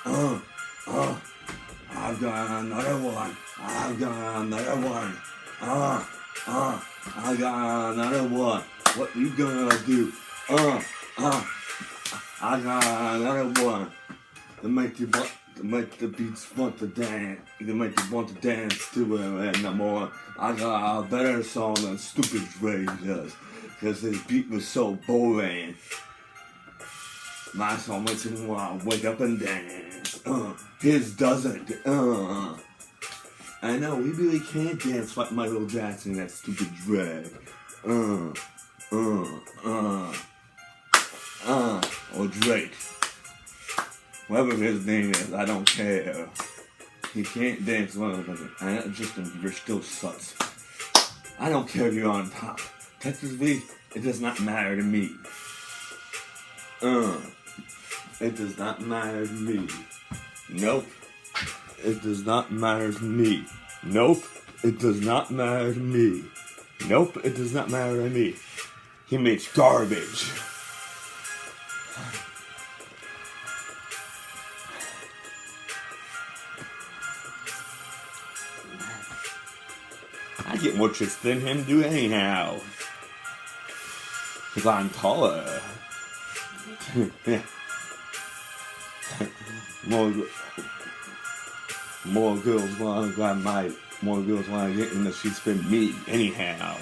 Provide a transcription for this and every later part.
uh, uh, I've got another one. I've got another one. I got another one. What you gonna do? I got another one. To make the beats want to dance. To make you want to dance to it and more. I got a better song than Stupid Dre does. Cause his beat was so boring. My song makes him wanna wake up and dance. His doesn't. I know, we really can't dance like Michael Jackson, that Stupid Dre. Or Drake. Whatever his name is, I don't care. He can't dance well with it. And Justin Bieber still sucks. I don't care if you're on top. Technically, it does not matter to me. It does not matter to me. Nope. It does not matter to me. Nope. It does not matter to me. Nope. It does not matter to me. He makes garbage. I get more tricks than him do anyhow. Cause I'm taller. More girls wanna grab my. More girls wanna get in the sheets with me anyhow.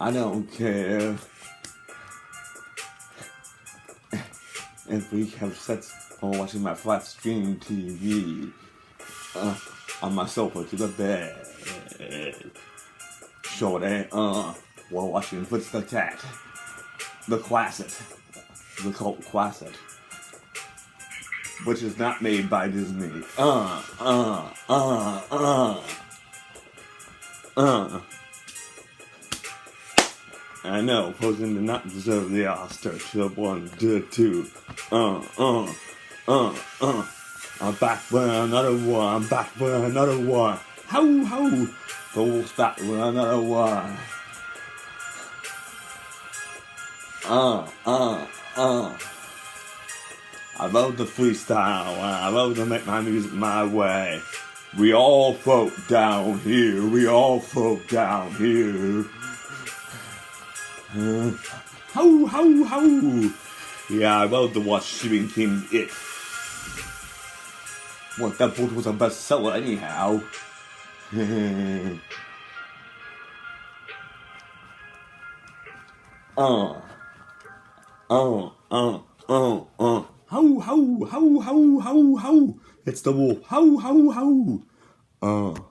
I don't care if we have sex while watching my flat screen TV on my sofa to the bed. Shorty, while watching Fritz the Cat, the cult classic, which is not made by Disney. I know, Frozen did not deserve the Oscar. Should have won, did too. I'm back with another one. I'm back with another one. Ho ho! The wolf's back with another one. I love the freestyle. I love to make my music my way. We all float down here. We all float down here. Ho ho ho! Yeah, I love to watch Stephen King's It. What, that book was a bestseller anyhow. Ho ho ho ho ho ho! It's the wolf. Ho ho ho!